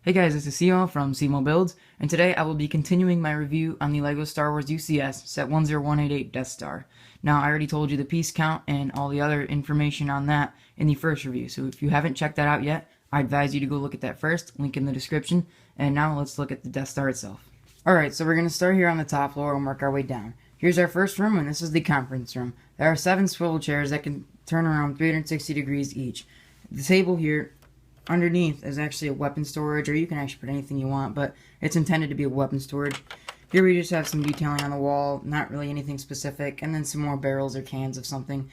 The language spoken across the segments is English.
Hey guys, this is C-Moe from C-Moe Builds, and today I will be continuing my review on the LEGO Star Wars UCS Set 10188 Death Star. Now, I already told you the piece count and all the other information on that in the first review, so if you haven't checked that out yet, I advise you to go look at that first, link in the description, and now let's look at the Death Star itself. Alright, so we're going to start here on the top floor and work our way down. Here's our first room, and this is the conference room. There are 7 swivel chairs that can turn around 360 degrees each. The table here underneath is actually a weapon storage, or you can actually put anything you want, but it's intended to be a weapon storage. Here we just have some detailing on the wall, not really anything specific, and then some more barrels or cans of something.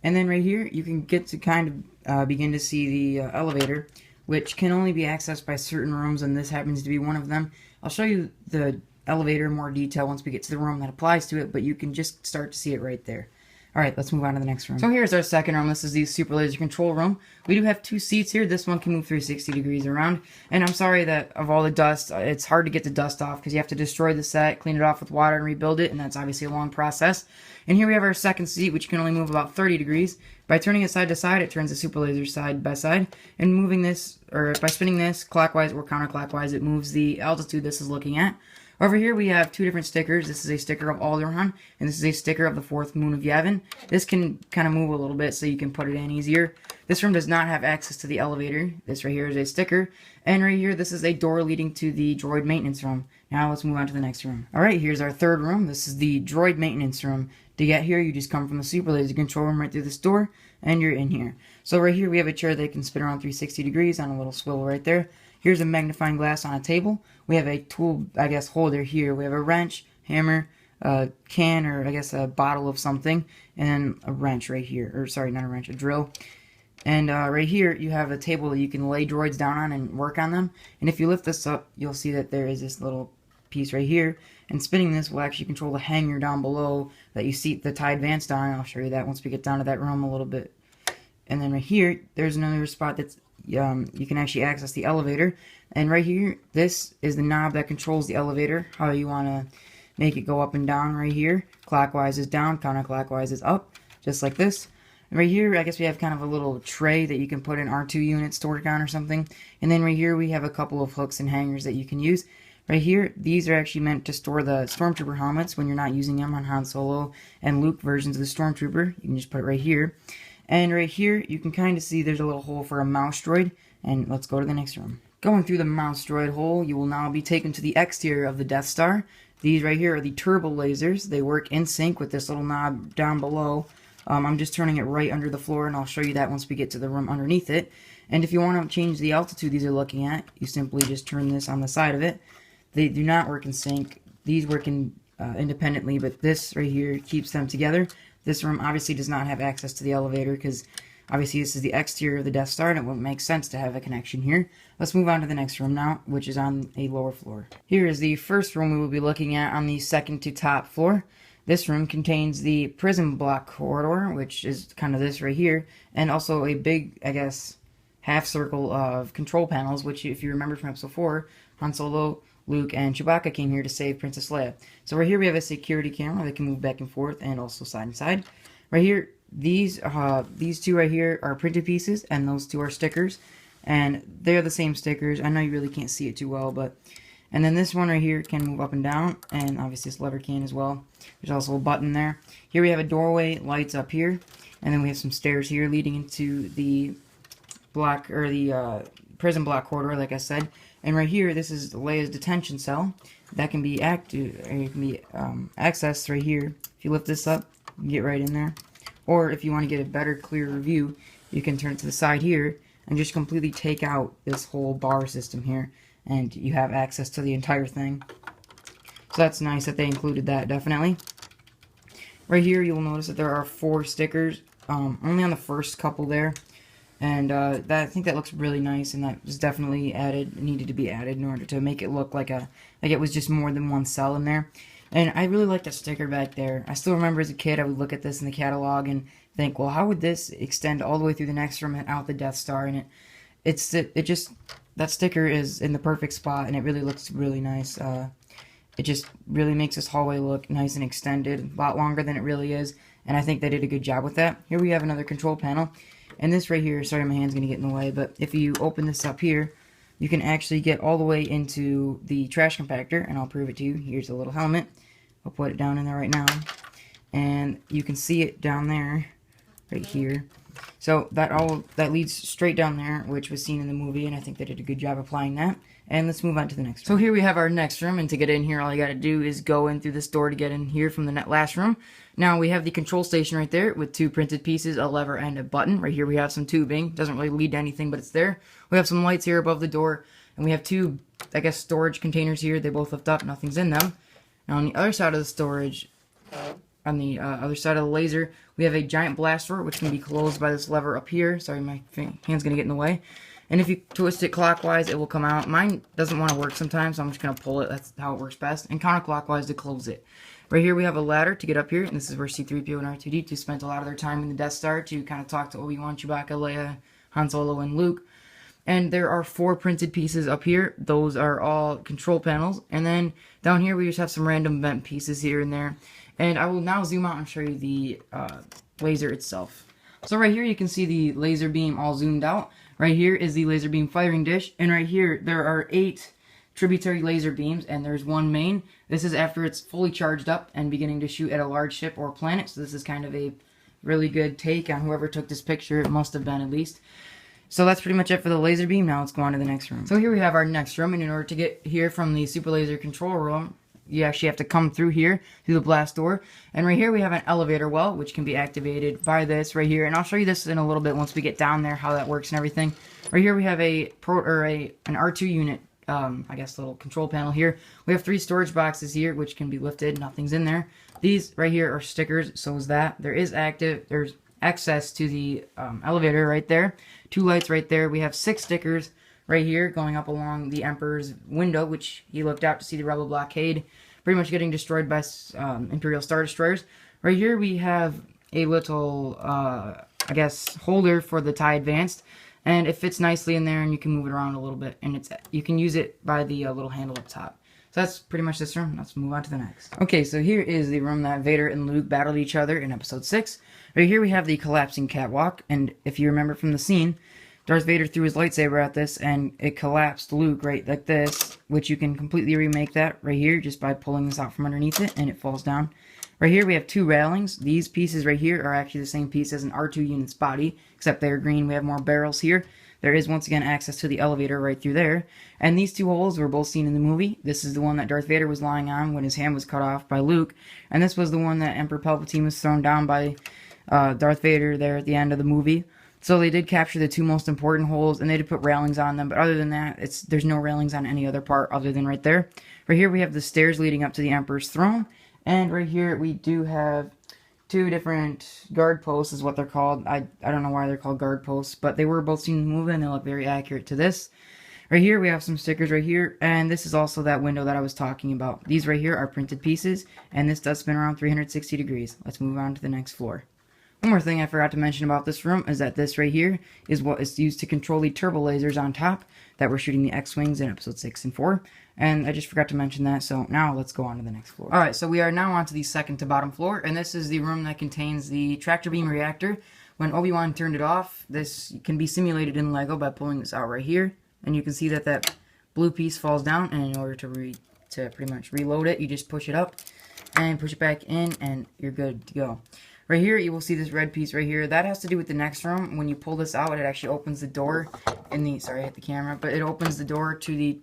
And then right here, you can get to kind of begin to see the elevator, which can only be accessed by certain rooms, and this happens to be one of them. I'll show you the elevator in more detail once we get to the room that applies to it, but you can just start to see it right there. Alright, let's move on to the next room. So here's our second room. This is the Super Laser Control Room. We do have 2 seats here. This one can move 360 degrees around. And I'm sorry that of all the dust, it's hard to get the dust off because you have to destroy the set, clean it off with water, and rebuild it, and that's obviously a long process. And here we have our second seat, which can only move about 30 degrees. By turning it side to side, it turns the Super Laser side by side. And moving this, or by spinning this clockwise or counterclockwise, it moves the altitude this is looking at. Over here we have 2 different stickers. This is a sticker of Alderaan, and this is a sticker of the 4th moon of Yavin. This can kind of move a little bit so you can put it in easier. This room does not have access to the elevator. This right here is a sticker. And right here, this is a door leading to the droid maintenance room. Now let's move on to the next room. Alright, here's our third room. This is the droid maintenance room. To get here, you just come from the Super Laser Control Room right through this door, and you're in here. So right here we have a chair that can spin around 360 degrees on a little swivel right there. Here's a magnifying glass on a table. We have a tool, I guess, holder here. We have a wrench, hammer, a can, or I guess a bottle of something, and then a wrench right here. Or sorry, not a wrench, a drill. And right here, you have a table that you can lay droids down on and work on them. And if you lift this up, you'll see that there is this little piece right here. And spinning this will actually control the hanger down below that you seat the TIE Advanced on. I'll show you that once we get down to that room a little bit. And then right here, there's another spot that's you can actually access the elevator. And right here, this is the knob that controls the elevator, how you want to make it go up and down right here. Clockwise is down, counterclockwise is up, just like this. And right here, I guess we have kind of a little tray that you can put in R2 units to work on or something. And then right here, we have a couple of hooks and hangers that you can use. Right here, these are actually meant to store the Stormtrooper helmets when you're not using them on Han Solo and Luke versions of the Stormtrooper. You can just put it right here. And right here, you can kind of see there's a little hole for a mouse droid. And let's go to the next room. Going through the mouse droid hole, you will now be taken to the exterior of the Death Star. These right here are the turbo lasers. They work in sync with this little knob down below. I'm just turning it right under the floor, and I'll show you that once we get to the room underneath it. And if you want to change the altitude these are looking at, you simply just turn this on the side of it. They do not work in sync. These work independently, but this right here keeps them together. This room obviously does not have access to the elevator because obviously this is the exterior of the Death Star and it wouldn't make sense to have a connection here. Let's move on to the next room now, which is on a lower floor. Here is the first room we will be looking at on the second to top floor. This room contains the prison block corridor, which is kind of this right here, and also a big, I guess, half circle of control panels, which if you remember from episode 4, Han Solo, Luke, and Chewbacca came here to save Princess Leia. So right here we have a security camera that can move back and forth and also side and side. Right here, these 2 right here are printed pieces, and those 2 are stickers. And they're the same stickers. I know you really can't see it too well, but... And then this one right here can move up and down, and obviously this lever can as well. There's also a button there. Here we have a doorway, lights up here, and then we have some stairs here leading into the block, or the prison block corridor, like I said. And right here, this is Leia's detention cell. That can be accessed right here. If you lift this up, you can get right in there. Or if you want to get a better, clearer view, you can turn it to the side here and just completely take out this whole bar system here. And you have access to the entire thing. So that's nice that they included that, definitely. Right here, you'll notice that there are 4 stickers, only on the first couple there. And I think that looks really nice, and that was definitely needed to be added in order to make it look like it was just more than one cell in there. And I really like that sticker back there. I still remember as a kid, I would look at this in the catalog and think, well, how would this extend all the way through the next room and out the Death Star? And that sticker is in the perfect spot, and it really looks really nice. It just really makes this hallway look nice and extended, a lot longer than it really is, and I think they did a good job with that. Here we have another control panel, and this right here, sorry my hand's going to get in the way, but if you open this up here, you can actually get all the way into the trash compactor, and I'll prove it to you. Here's a little helmet. I'll put it down in there right now, and you can see it down there, right here. So that leads straight down there, which was seen in the movie, and I think they did a good job applying that. And let's move on to the next room. So here we have our next room, and to get in here, all you gotta do is go in through this door to get in here from the last room. Now we have the control station right there with 2 printed pieces, a lever, and a button. Right here we have some tubing. Doesn't really lead to anything, but it's there. We have some lights here above the door, and we have 2, I guess, storage containers here. They both lift up, nothing's in them. Now on the other side of the storage, on the other side of the laser, we have a giant blast door, which can be closed by this lever up here. Sorry, my hand's gonna get in the way. And if you twist it clockwise, it will come out. Mine doesn't want to work sometimes, so I'm just going to pull it. That's how it works best. And counterclockwise to close it. Right here we have a ladder to get up here, and this is where C-3PO and R2-D2 spent a lot of their time in the Death Star to kind of talk to Obi-Wan, Chewbacca, Leia, Han Solo, and Luke. And there are 4 printed pieces up here. Those are all control panels. And then down here we just have some random vent pieces here and there. And I will now zoom out and show you the laser itself. So right here you can see the laser beam all zoomed out. Right here is the laser beam firing dish, and right here there are 8 tributary laser beams, and there's 1 main. This is after it's fully charged up and beginning to shoot at a large ship or planet, so this is kind of a really good take on whoever took this picture. It must have been, at least. So that's pretty much it for the laser beam. Now let's go on to the next room. So here we have our next room, and in order to get here from the super laser control room, you actually have to come through here, through the blast door. And right here we have an elevator well, which can be activated by this right here. And I'll show you this in a little bit once we get down there, how that works and everything. Right here we have an R2 unit, I guess, little control panel here. We have 3 storage boxes here, which can be lifted. Nothing's in there. These right here are stickers, so is that. There's access to the elevator right there. 2 lights right there. We have 6 stickers right here going up along the Emperor's window, which he looked out to see the Rebel blockade pretty much getting destroyed by Imperial Star Destroyers. Right here we have a little, I guess, holder for the TIE Advanced, and it fits nicely in there, and you can move it around a little bit, and you can use it by the little handle up top. So that's pretty much this room. Let's move on to the next. Okay, so here is the room that Vader and Luke battled each other in Episode 6. Right here we have the collapsing catwalk, and if you remember from the scene, Darth Vader threw his lightsaber at this, and it collapsed Luke right like this, which you can completely remake that right here just by pulling this out from underneath it, and it falls down. Right here we have 2 railings. These pieces right here are actually the same piece as an R2 unit's body, except they're green. We have more barrels here. There is, once again, access to the elevator right through there. And these 2 holes were both seen in the movie. This is the one that Darth Vader was lying on when his hand was cut off by Luke, and this was the one that Emperor Palpatine was thrown down by Darth Vader there at the end of the movie. So they did capture the 2 most important holes, and they did put railings on them. But other than that, there's no railings on any other part other than right there. Right here we have the stairs leading up to the Emperor's throne. And right here we do have 2 different guard posts is what they're called. I don't know why they're called guard posts, but they were both seen in the movie, and they look very accurate to this. Right here we have some stickers right here, and this is also that window that I was talking about. These right here are printed pieces, and this does spin around 360 degrees. Let's move on to the next floor. One more thing I forgot to mention about this room is that this right here is what is used to control the turbo lasers on top that were shooting the X-Wings in Episode 6 and 4. And I just forgot to mention that, so now let's go on to the next floor. Alright, so we are now on to the second to bottom floor, and this is the room that contains the tractor beam reactor. When Obi-Wan turned it off, this can be simulated in LEGO by pulling this out right here. And you can see that that blue piece falls down, and in order to pretty much reload it, you just push it up and push it back in, and you're good to go. Right here, you will see this red piece right here. That has to do with the next room. When you pull this out, it actually opens the door in the... Sorry, I hit the camera. But it opens the door to the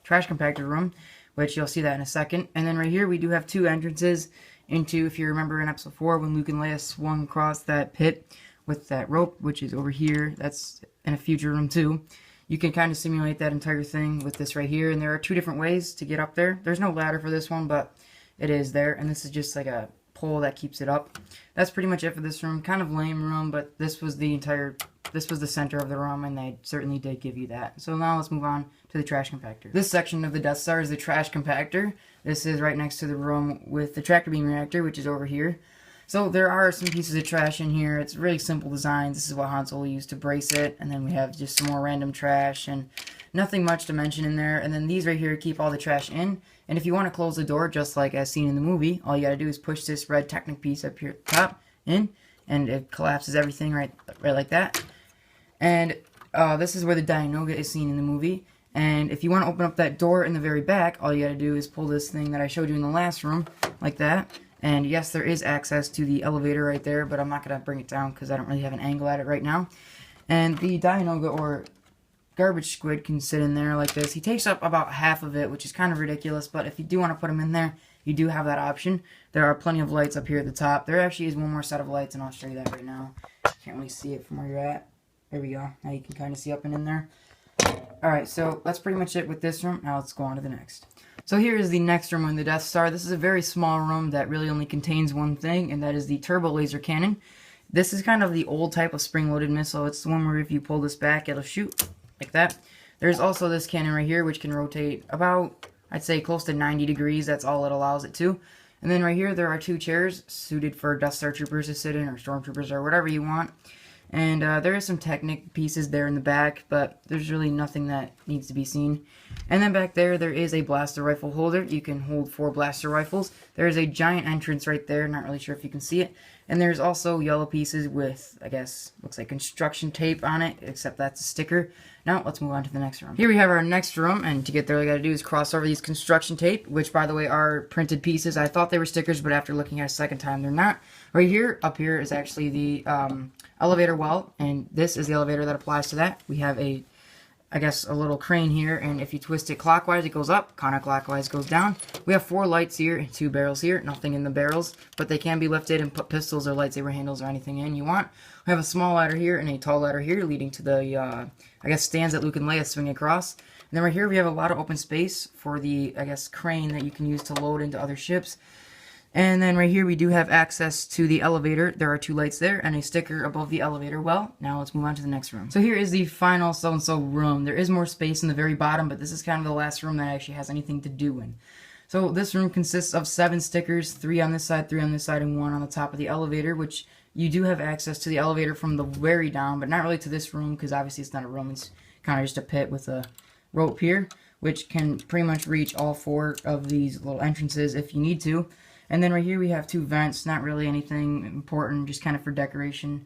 trash compactor room, which you'll see that in a second. And then right here, we do have 2 entrances into, if you remember in Episode 4, when Luke and Leia swung across that pit with that rope, which is over here. That's in a future room, too. You can kind of simulate that entire thing with this right here. And there are 2 different ways to get up there. There's no ladder for this one, but it is there. And this is just like a pole that keeps it up. That's pretty much it for this room. Kind of lame room, but this was the center of the room, and they certainly did give you that. So now let's move on to the trash compactor. This section of the Death Star is the trash compactor. This is right next to the room with the tractor beam reactor, which is over here. So there are some pieces of trash in here. It's really simple designs. This is what Han Solo used to brace it, and then we have just some more random trash, and nothing much to mention in there. And then these right here keep all the trash in. And if you want to close the door, just like as seen in the movie, all you gotta do is push this red Technic piece up here at the top in, and it collapses everything right like that. And this is where the Dianoga is seen in the movie. And if you want to open up that door in the very back, all you got to do is pull this thing that I showed you in the last room, like that. And yes, there is access to the elevator right there, but I'm not going to bring it down because I don't really have an angle at it right now. And the Dianoga, or garbage squid, can sit in there like this. He takes up about half of it, which is kind of ridiculous, but if you do want to put him in there, you do have that option. There are plenty of lights up here at the top. There actually is one more set of lights, and I'll show you that right now. Can't really see it from where you're at. There we go. Now you can kind of see up and in there. Alright, so that's pretty much it with this room. Now let's go on to the next. So here is the next room in the Death Star. This is a very small room that really only contains one thing, and that is the turbo laser cannon. This is kind of the old type of spring-loaded missile. It's the one where if you pull this back, it'll shoot like that. There's also this cannon right here, which can rotate about, I'd say, close to 90 degrees. That's all it allows it to. And then right here, there are 2 chairs suited for Death Star troopers to sit in, or stormtroopers, or whatever you want. And there is some Technic pieces there in the back, but there's really nothing that needs to be seen. And then back there is a blaster rifle holder. You can hold 4 blaster rifles. There is a giant entrance right there. Not really sure if you can see it. And there's also yellow pieces with, I guess, looks like construction tape on it, except that's a sticker. Now, let's move on to the next room. Here we have our next room, and to get there, all you gotta do is cross over these construction tape, which, by the way, are printed pieces. I thought they were stickers, but after looking at it a second time, they're not. Right here, up here, is actually the elevator well, and this is the elevator that applies to that. We have a, I guess, a little crane here, and if you twist it clockwise, it goes up, counterclockwise goes down. We have 4 lights here and 2 barrels here, nothing in the barrels, but they can be lifted and put pistols or lightsaber handles or anything in you want. We have a small ladder here and a tall ladder here, leading to the, I guess, stands that Luke and Leia swing across. And then right here, we have a lot of open space for the, I guess, crane that you can use to load into other ships. And then right here we do have access to the elevator. There are 2 lights there and a sticker above the elevator well. Now let's move on to the next room. So here is the final so-and-so room. There is more space in the very bottom, but this is kind of the last room that actually has anything to do in. So this room consists of 7 stickers, 3 on this side, 3 on this side, and 1 on the top of the elevator, which you do have access to the elevator from the very down, but not really to this room, because obviously it's not a room. It's kind of just a pit with a rope here, which can pretty much reach all 4 of these little entrances if you need to. And then right here we have 2 vents, not really anything important, just kind of for decoration.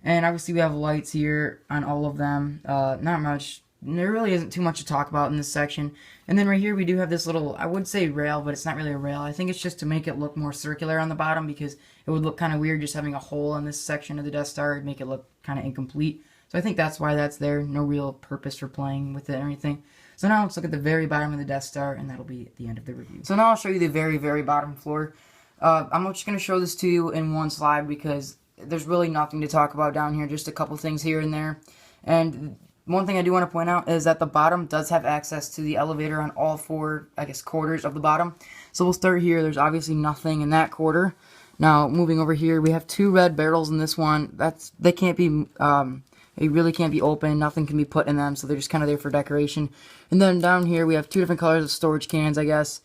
And obviously we have lights here on all of them, not much. There really isn't too much to talk about in this section. And then right here we do have this little, I would say rail, but it's not really a rail. I think it's just to make it look more circular on the bottom, because it would look kind of weird just having a hole on this section of the Death Star. It'd make it look kind of incomplete. So I think that's why that's there. No real purpose for playing with it or anything. So now let's look at the very bottom of the Death Star, and that'll be at the end of the review. So now I'll show you the very, very bottom floor. I'm just going to show this to you in one slide because there's really nothing to talk about down here, just a couple things here and there. And one thing I do want to point out is that the bottom does have access to the elevator on all 4, I guess, quarters of the bottom. So we'll start here. There's obviously nothing in that quarter. Now, moving over here, we have 2 red barrels in this one. They can't be, they really can't be open. Nothing can be put in them, so they're just kind of there for decoration. And then down here, we have 2 different colors of storage cans, I guess.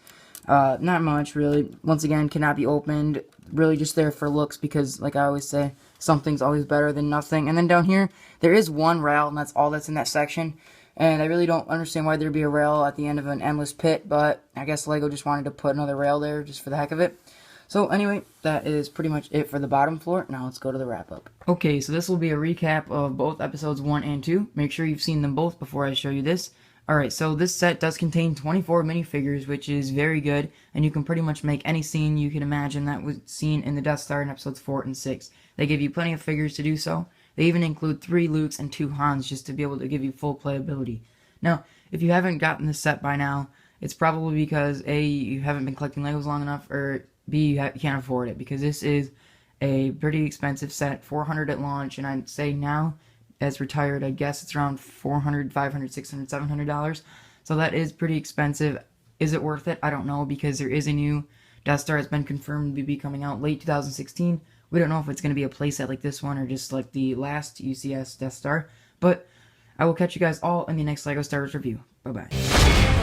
Not much, really. Once again, cannot be opened. Really just there for looks because, like I always say, something's always better than nothing. And then down here, there is 1 rail, and that's all that's in that section. And I really don't understand why there'd be a rail at the end of an endless pit, but I guess LEGO just wanted to put another rail there just for the heck of it. So anyway, that is pretty much it for the bottom floor. Now let's go to the wrap-up. Okay, so this will be a recap of both episodes 1 and 2. Make sure you've seen them both before I show you this. Alright, so this set does contain 24 minifigures, which is very good, and you can pretty much make any scene you can imagine that was seen in the Death Star in episodes 4 and 6. They give you plenty of figures to do so. They even include 3 Lukes and 2 Hans just to be able to give you full playability. Now, if you haven't gotten this set by now, it's probably because A, you haven't been collecting Legos long enough, or B, you can't afford it, because this is a pretty expensive set, $400 at launch, and I'd say now, as retired, I guess it's around $400, $500, $600, $700. So that is pretty expensive. Is it worth it? I don't know, because there is a new Death Star that's been confirmed to be coming out late 2016. We don't know if it's going to be a playset like this one or just like the last UCS Death Star. But I will catch you guys all in the next LEGO Star Wars review. Bye-bye.